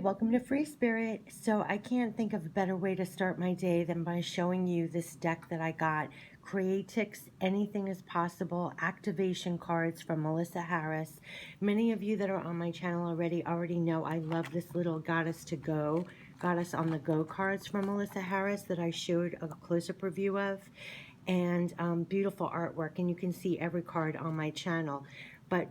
welcome to Free Spirit. So I can't think of a better way to start my day than by showing you this deck that I got. Creatix-Anything is Possible activation cards from Melissa Harris. Many of you that are on my channel already know I love this little Goddess on the Go cards from Melissa Harris that I showed a close-up review of. And beautiful artwork, and you can see every card on my channel. But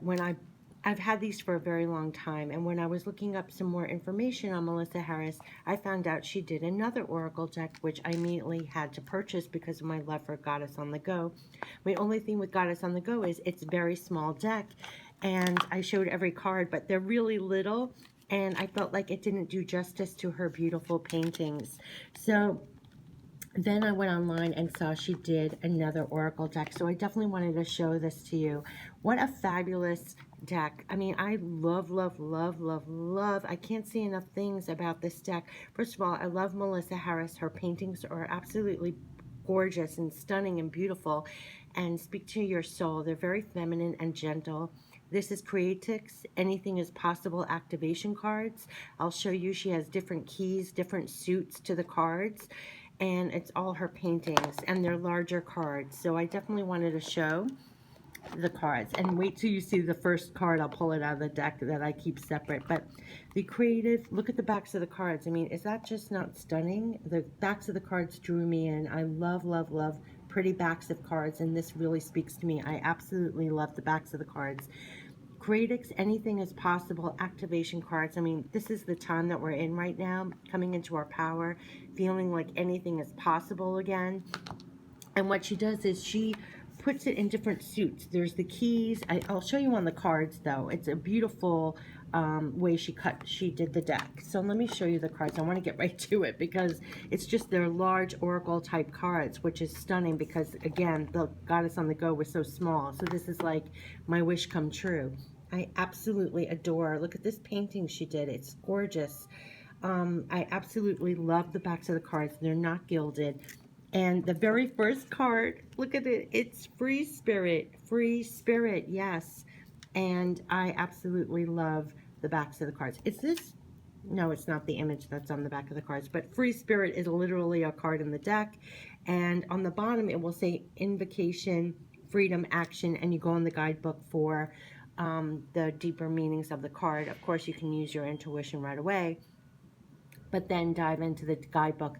I've had these for a very long time, and when I was looking up some more information on Melissa Harris, I found out she did another Oracle deck, which I immediately had to purchase because of my love for Goddess on the Go. My only thing with Goddess on the Go is it's a very small deck, and I showed every card, but they're really little, and I felt like it didn't do justice to her beautiful paintings. So then I went online and saw she did another Oracle deck, so I definitely wanted to show this to you. What a fabulous deck. I mean, I love. I can't say enough things about this deck. First of all, I love Melissa Harris. Her paintings are absolutely gorgeous and stunning and beautiful and speak to your soul. They're very feminine and gentle. This is Creatix-Anything is Possible activation cards. I'll show you. She has different keys, different suits to the cards, and it's all her paintings, and they're larger cards. So I definitely wanted to show the cards, and wait till you see the first card. I'll pull it out of the deck that I keep separate. But the creative, look at the backs of the cards. I mean, is that just not stunning? The backs of the cards drew me in. I love pretty backs of cards, and this really speaks to me. I absolutely love the backs of the cards. Creatix-Anything is Possible activation cards. I mean, this is the time that we're in right now, coming into our power, feeling like anything is possible again. And what she does is she puts it in different suits. There's the keys. I'll show you on the cards, though. It's a beautiful way she did the deck. So let me show you the cards. I want to get right to it because it's just their large oracle type cards, which is stunning because, again, the Goddess on the Go was so small. So this is like my wish come true. I absolutely adore. Look at this painting she did. It's gorgeous. I absolutely love the backs of the cards. They're not gilded. And the very first card, look at it. It's Free Spirit. Free Spirit, yes. And I absolutely love the backs of the cards. Is this? No, it's not the image that's on the back of the cards. But Free Spirit is literally a card in the deck. And on the bottom, it will say invocation, freedom, action. And you go in the guidebook for the deeper meanings of the card. Of course, you can use your intuition right away, but then dive into the guidebook.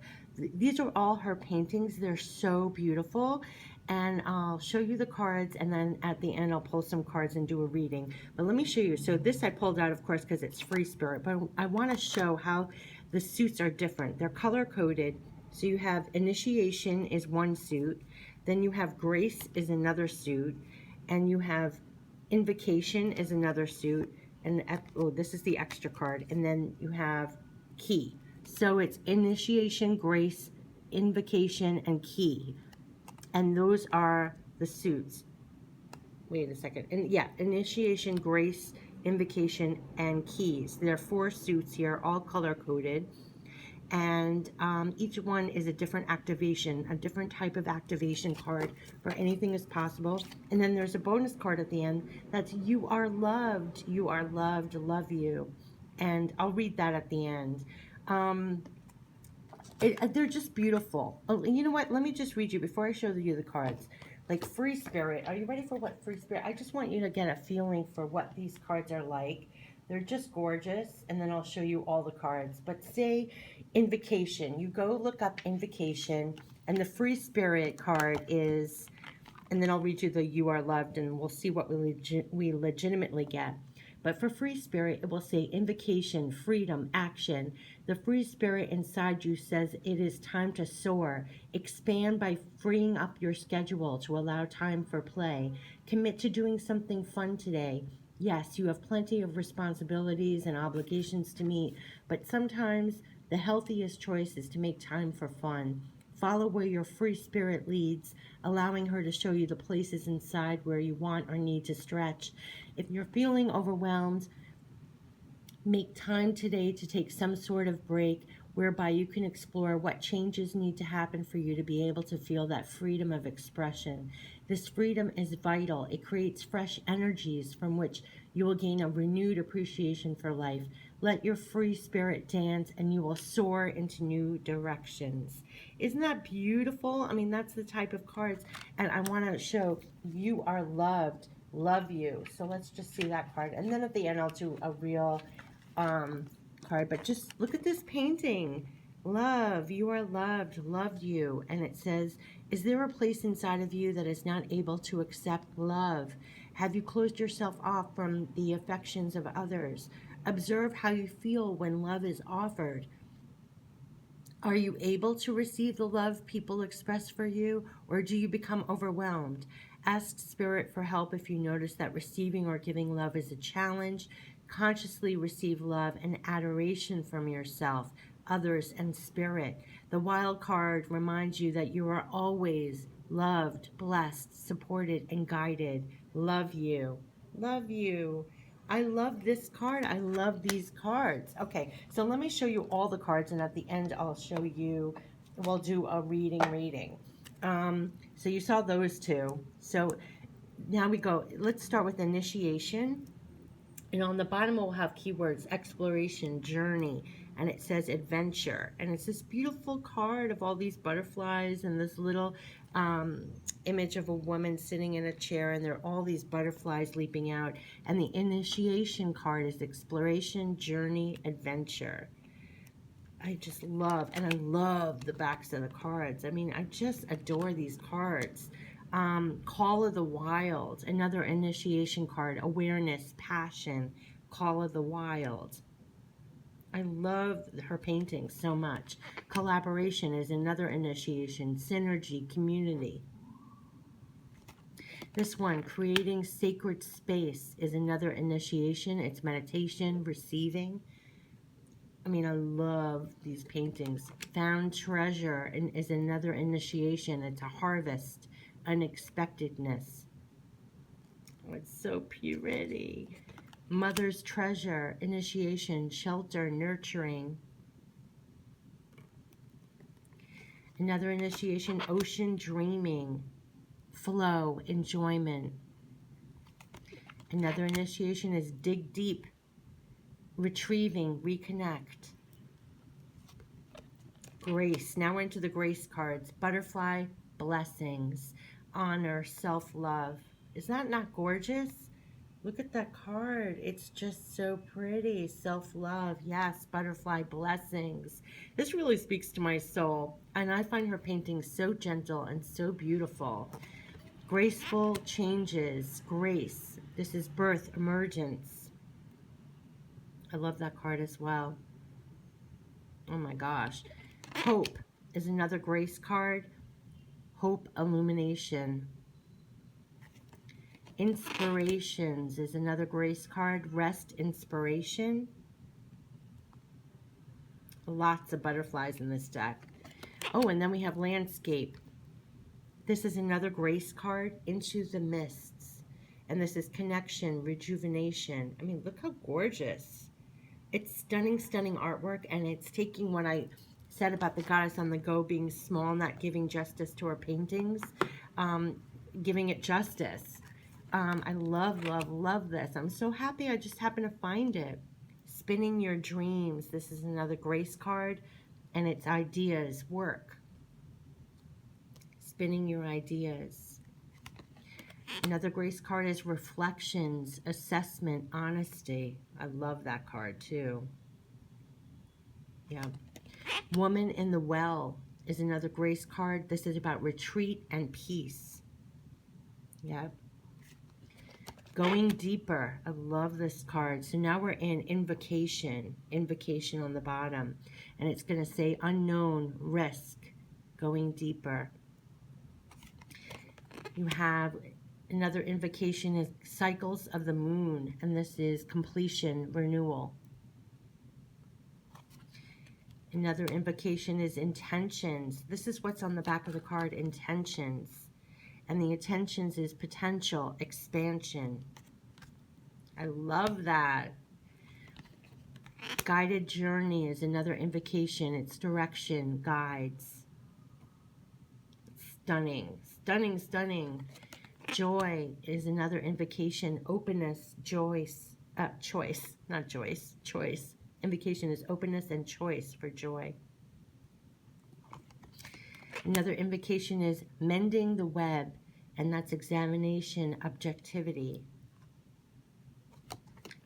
These are all her paintings. They're so beautiful, and I'll show you the cards, and then at the end I'll pull some cards and do a reading. But let me show you. So this I pulled out, of course, because it's Free Spirit, but I want to show how the suits are different. They're color-coded. So you have Initiation is one suit, then you have Grace is another suit, and you have Invocation is another suit, and oh, this is the extra card, and then you have Key. So it's Initiation, Grace, Invocation, and Key. And those are the suits. Wait a second. And yeah, Initiation, Grace, Invocation, and Keys. There are 4 suits here, all color-coded. And each one is a different activation, a different type of activation card for Anything is Possible. And then there's a bonus card at the end that's You Are Loved. You are loved. Love you. And I'll read that at the end. They're just beautiful. Oh, you know what? Let me just read you before I show you the cards. Like Free Spirit. Are you ready for what Free Spirit? I just want you to get a feeling for what these cards are like. They're just gorgeous. And then I'll show you all the cards. But say Invocation. You go look up Invocation. And the Free Spirit card is... And then I'll read you the You Are Loved. And we'll see what we legitimately get. But for Free Spirit, it will say invocation, freedom, action. The Free Spirit inside you says it is time to soar. Expand by freeing up your schedule to allow time for play. Commit to doing something fun today. Yes, you have plenty of responsibilities and obligations to meet, but sometimes the healthiest choice is to make time for fun. Follow where your Free Spirit leads, allowing her to show you the places inside where you want or need to stretch. If you're feeling overwhelmed, make time today to take some sort of break whereby you can explore what changes need to happen for you to be able to feel that freedom of expression. This freedom is vital. It creates fresh energies from which you will gain a renewed appreciation for life. Let your free spirit dance and you will soar into new directions. Isn't that beautiful? I mean, that's the type of cards. And I want to show you are loved. Love you. So let's just see that card. And then at the end, I'll do a real card. But just look at this painting. Love, you are loved, love you. And it says, is there a place inside of you that is not able to accept love? Have you closed yourself off from the affections of others? Observe how you feel when love is offered. Are you able to receive the love people express for you, or do you become overwhelmed? Ask Spirit for help if you notice that receiving or giving love is a challenge. Consciously receive love and adoration from yourself, others, and Spirit. The Wild card reminds you that you are always loved, blessed, supported, and guided. Love you. Love you. I love this card. I love these cards. Okay, so let me show you all the cards, and at the end I'll show you, we'll do a reading. So you saw those two. So now we go, let's start with initiation. And on the bottom we'll have keywords, exploration, journey, and it says adventure. And it's this beautiful card of all these butterflies and this little image of a woman sitting in a chair, and there are all these butterflies leaping out. And the initiation card is exploration, journey, adventure. I just love, and I love the backs of the cards. I mean, I just adore these cards. Call of the Wild, another initiation card. Awareness, passion, Call of the Wild. I love her paintings so much. Collaboration is another initiation. Synergy, community. This one, creating sacred space, is another initiation. It's meditation, receiving. I mean, I love these paintings. Found treasure is another initiation. It's a harvest, unexpectedness. Oh, it's so pretty. Mother's treasure, initiation, shelter, nurturing. Another initiation, ocean, dreaming, flow, enjoyment. Another initiation is dig deep, retrieving, reconnect. Grace. Now we're into the grace cards. Butterfly, blessings, honor, self-love. Is that not gorgeous? Look at that card. It's just so pretty. Self-love. Yes, butterfly, blessings. This really speaks to my soul. And I find her painting so gentle and so beautiful. Graceful changes. Grace. This is birth, emergence. I love that card as well. Oh my gosh. Hope is another grace card. Hope, illumination. Inspirations is another grace card. Rest, inspiration. Lots of butterflies in this deck. Oh, and then we have landscape. This is another grace card. Into the mists. And this is connection, rejuvenation. I mean, look how gorgeous. It's stunning, stunning artwork, and it's taking what I said about the goddess on the go being small, not giving justice to her paintings, giving it justice. I love, love, love this. I'm so happy I just happened to find it. Spinning your dreams. This is another grace card, and it's ideas, work. Spinning your ideas. Another grace card is reflections, assessment, honesty. I love that card too. Yeah. Woman in the Well is another grace card. This is about retreat and peace. Yeah. Going deeper. I love this card. So now we're in invocation. Invocation on the bottom. And it's going to say unknown, risk, going deeper. You have another invocation is cycles of the moon. And this is completion, renewal. Another invocation is intentions. This is what's on the back of the card, intentions. And the intentions is potential, expansion. I love that. Guided journey is another invocation. It's direction, guides. Stunning, stunning, stunning. Joy is another invocation. Openness, choice, choice. Invocation is openness and choice for joy. Another invocation is mending the web, and that's examination, objectivity.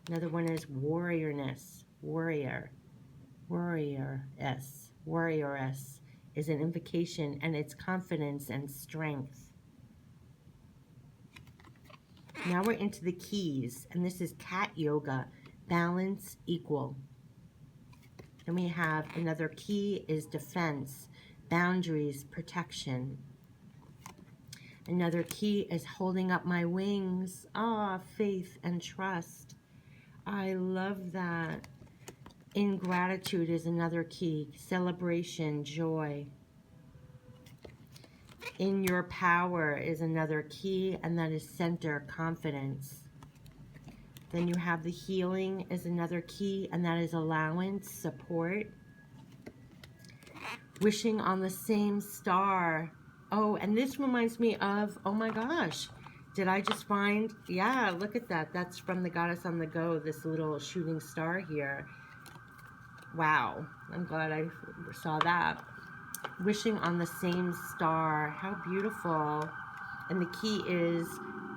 Another one is warriorness, warrioress is an invocation, and it's confidence and strength. Now we're into the keys, and this is cat yoga, balance, equal. Then we have another key is defense, boundaries, protection. Another key is holding up my wings. Faith and trust. I love that. Ingratitude is another key. Celebration, joy. In your power is another key, and that is center, confidence. Then you have the healing is another key, and that is allowance, support. Wishing on the same star. Oh, and this reminds me of, oh my gosh, did I just find, yeah, look at that. That's from the Goddess on the Go, this little shooting star here. Wow, I'm glad I saw that. Wishing on the same star. How beautiful. And the key is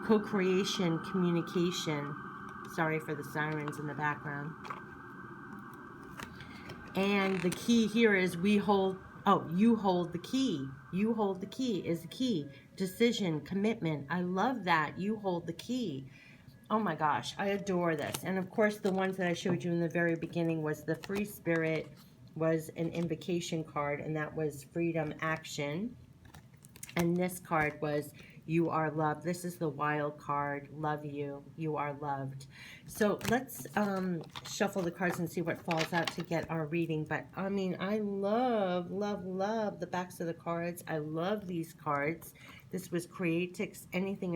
co-creation, communication. Sorry for the sirens in the background. And the key here is you hold the key. You hold the key is the key. Decision, commitment. I love that. You hold the key. Oh my gosh, I adore this. And of course, the ones that I showed you in the very beginning was the Free Spirit was an invocation card, and that was freedom, action. And this card was you are loved. This is the wild card. Love you. You are loved. So let's shuffle the cards and see what falls out to get our reading. But I mean, I love the backs of the cards. I love these cards. This was Creatix-Anything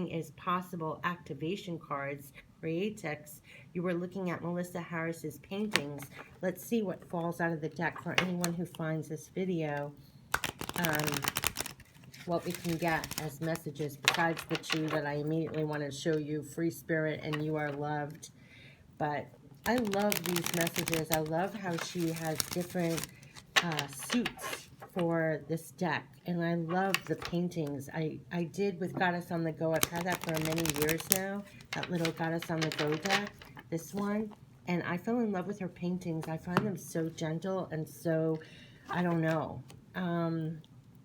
is possible activation cards. Creatix. You were looking at Melissa Harris's paintings. Let's see what falls out of the deck for anyone who finds this video. What we can get as messages besides the two that I immediately want to show you, Free Spirit and You Are Loved. But I love these messages. I love how she has different suits for this deck, and I love the paintings. I did with Goddess on the Go. I've had that for many years now, that little Goddess on the Go deck, this one, and I fell in love with her paintings. I find them so gentle and so, I don't know,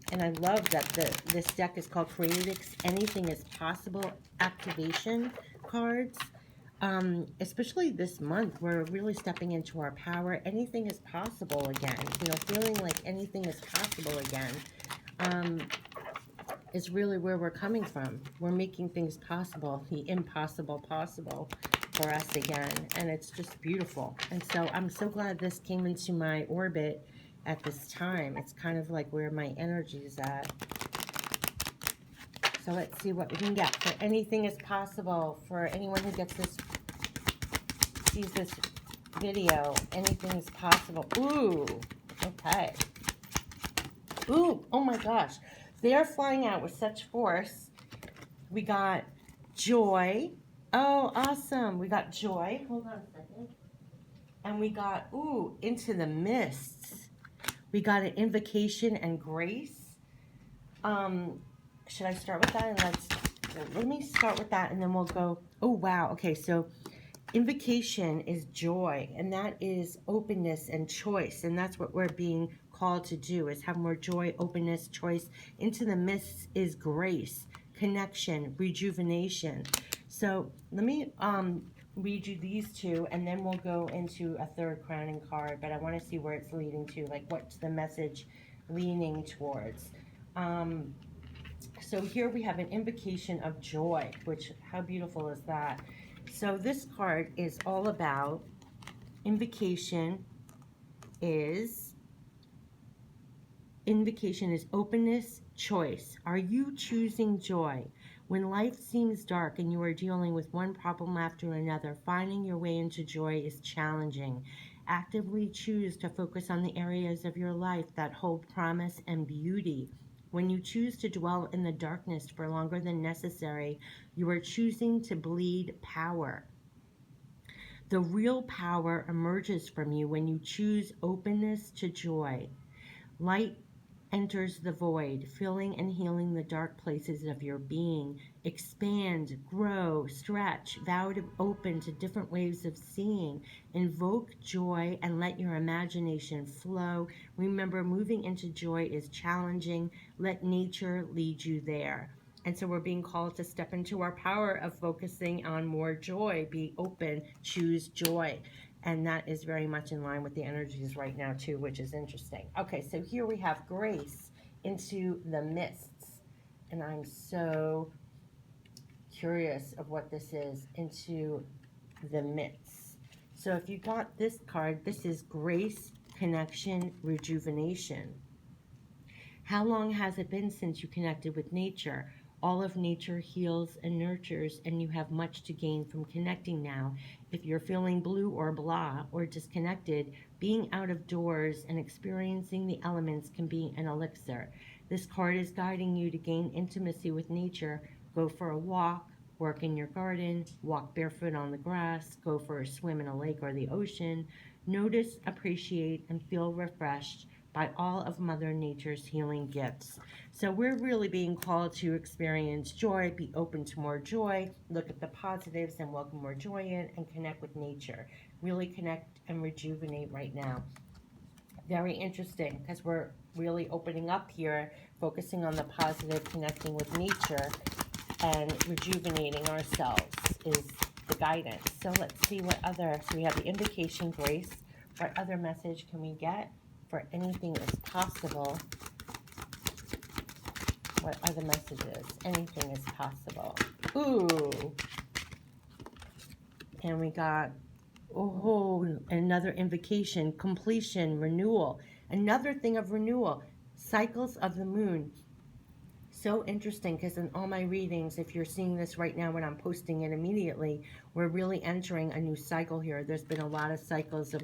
and I love that this deck is called Creatix-Anything is Possible activation cards. Especially this month, we're really stepping into our power. Anything is possible again. You know, feeling like anything is possible again is really where we're coming from. We're making things possible, the impossible possible for us again. And it's just beautiful. And so I'm so glad this came into my orbit at this time. It's kind of like where my energy is at. So let's see what we can get for anything is possible. For anyone who gets this, sees this video, anything is possible. Ooh, okay. Ooh, oh my gosh. They are flying out with such force. We got joy. Oh, awesome. We got joy. Hold on a second. And we got, ooh, into the mists. We got an invocation and grace. Should I start with that? And let me start with that, and then we'll go. Oh, wow. Okay, so invocation is joy, and that is openness and choice, and that's what we're being called to do, is have more joy, openness, choice. Into the mists is grace, connection, rejuvenation. So let me read you these two, and then we'll go into a third crowning card, but I want to see where it's leading to, like what's the message leaning towards. So here we have an invocation of joy, which, how beautiful is that? So this card is all about invocation is openness, choice. Are you choosing joy? When life seems dark and you are dealing with one problem after another, finding your way into joy is challenging. Actively choose to focus on the areas of your life that hold promise and beauty. When you choose to dwell in the darkness for longer than necessary, you are choosing to bleed power. The real power emerges from you when you choose openness to joy. Light enters the void, filling and healing the dark places of your being. Expand, grow, stretch, vow to open to different ways of seeing. Invoke joy and let your imagination flow. Remember, moving into joy is challenging. Let nature lead you there. And so we're being called to step into our power of focusing on more joy. Be open, choose joy. And that is very much in line with the energies right now too, which is interesting. Okay, so here we have grace into the mists. And I'm so curious of what this is, into the midst. So if you got this card, this is grace, connection, rejuvenation. How long has it been since you connected with nature? All of nature heals and nurtures, and you have much to gain from connecting now. If you're feeling blue or blah or disconnected, being out of doors and experiencing the elements can be an elixir. This card is guiding you to gain intimacy with nature. Go for a walk, work in your garden, walk barefoot on the grass, go for a swim in a lake or the ocean. Notice, appreciate, and feel refreshed by all of Mother Nature's healing gifts. So we're really being called to experience joy, be open to more joy, look at the positives and welcome more joy in, and connect with nature. Really connect and rejuvenate right now. Very interesting, because we're really opening up here, focusing on the positive, connecting with nature, and rejuvenating ourselves is the guidance. So let's see what other, so we have the invocation, grace. What other message can we get? For anything is possible. What other messages? Anything is possible. Ooh. And we got, oh, another invocation, completion, renewal. Another thing of renewal. Cycles of the moon. So interesting, because in all my readings, if you're seeing this right now when I'm posting it immediately, we're really entering a new cycle here. There's been a lot of cycles of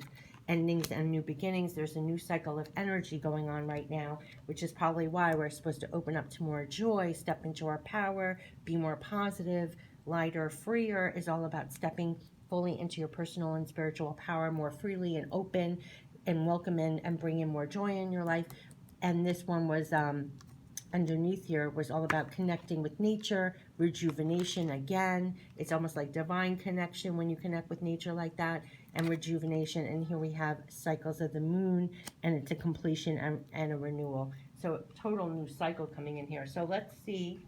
endings and new beginnings. There's a new cycle of energy going on right now, which is probably why we're supposed to open up to more joy, step into our power, be more positive, lighter, freer. Is all about stepping fully into your personal and spiritual power more freely and open and welcome in and bring in more joy in your life. And this one was underneath here was all about connecting with nature, rejuvenation again. It's almost like divine connection when you connect with nature like that, and rejuvenation. And here we have cycles of the moon, and it's a completion and a renewal. So total new cycle coming in here. So let's see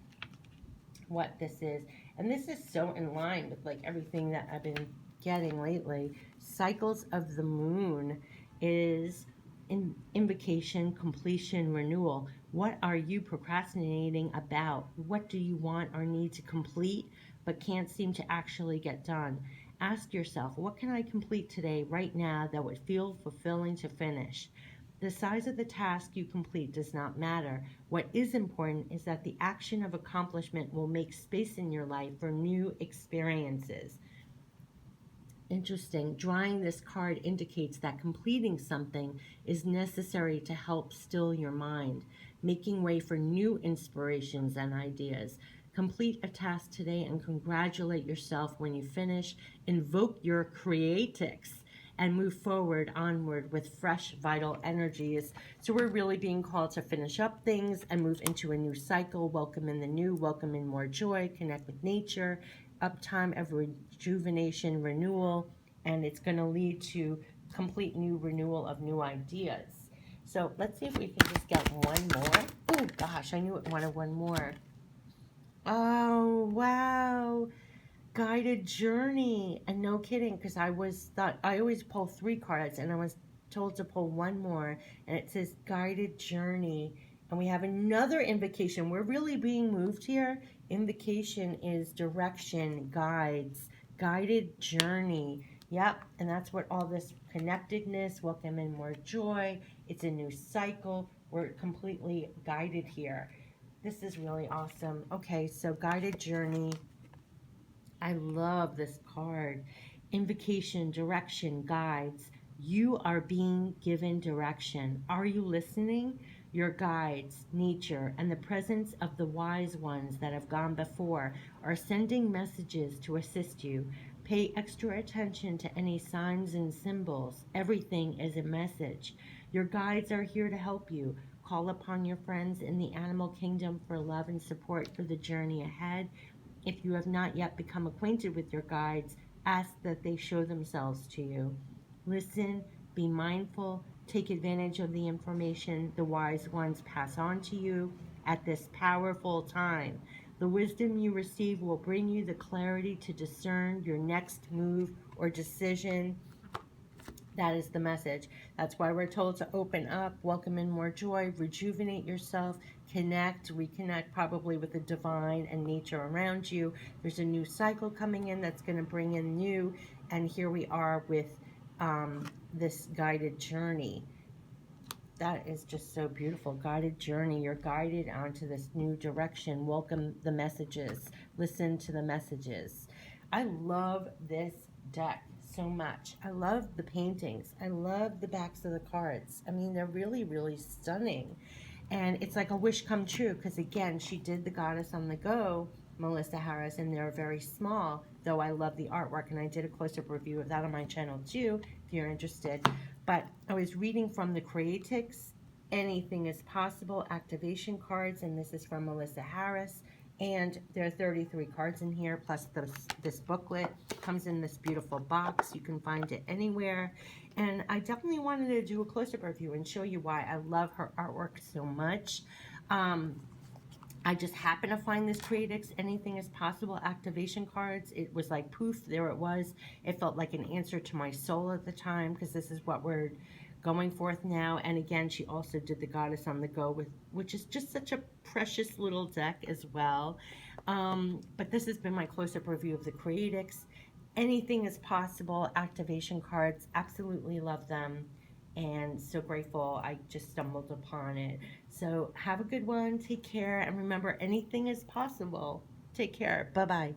what this is. And this is so in line with like everything that I've been getting lately. Cycles of the moon is invocation, completion, renewal. What are you procrastinating about? What do you want or need to complete but can't seem to actually get done? Ask yourself, what can I complete today, right now, that would feel fulfilling to finish? The size of the task you complete does not matter. What is important is that the action of accomplishment will make space in your life for new experiences. Interesting. Drawing this card indicates that completing something is necessary to help still your mind, making way for new inspirations and ideas. Complete a task today and congratulate yourself when you finish. Invoke your Creatix and move forward, onward with fresh, vital energies. So we're really being called to finish up things and move into a new cycle, welcome in the new, welcome in more joy, connect with nature, uptime of rejuvenation, renewal, and it's going to lead to complete new renewal of new ideas. So let's see if we can just get one more. Oh gosh, I knew it wanted one more. Oh wow, guided journey. And no kidding, because I always pull 3 cards, and I was told to pull one more, and it says guided journey. And we have another invocation. We're really being moved here. Invocation is direction, guides, guided journey. Yep, and that's what all this connectedness, welcome in more joy. It's a new cycle. We're completely guided here. This is really awesome. Okay, so guided journey. I love this card. Invocation, direction, guides. You are being given direction. Are you listening? Your guides, nature, and the presence of the wise ones that have gone before are sending messages to assist you. Pay extra attention to any signs and symbols. Everything is a message. Your guides are here to help you. Call upon your friends in the animal kingdom for love and support for the journey ahead. If you have not yet become acquainted with your guides, ask that they show themselves to you. Listen, be mindful, take advantage of the information the wise ones pass on to you at this powerful time. The wisdom you receive will bring you the clarity to discern your next move or decision. That is the message. That's why we're told to open up, welcome in more joy, rejuvenate yourself, connect, reconnect probably with the divine and nature around you. There's a new cycle coming in that's going to bring in new, and here we are with this guided journey. That is just so beautiful. Guided journey. You're guided onto this new direction. Welcome the messages. Listen to the messages. I love this deck so much. I love the paintings. I love the backs of the cards. I mean, they're really, really stunning. And it's like a wish come true because, again, she did the Goddess on the Go, Melissa Harris, and they're very small, though I love the artwork. And I did a close-up review of that on my channel, too, if you're interested. But I was reading from the Creatix-Anything is Possible activation cards, and this is from Melissa Harris. And there are 33 cards in here, plus this booklet. Comes in this beautiful box. You can find it anywhere. And I definitely wanted to do a close-up review and show you why I love her artwork so much. I just happened to find this Creatix-Anything is Possible activation cards. It was like poof, there it was. It felt like an answer to my soul at the time because this is what we're going forth now. And again, she also did the Goddess on the Go, which is just such a precious little deck as well. But this has been my close-up review of the Creatix-Anything is Possible activation cards. Absolutely love them. And so grateful I just stumbled upon it. So have a good one. Take care. And remember, anything is possible. Take care. Bye-bye.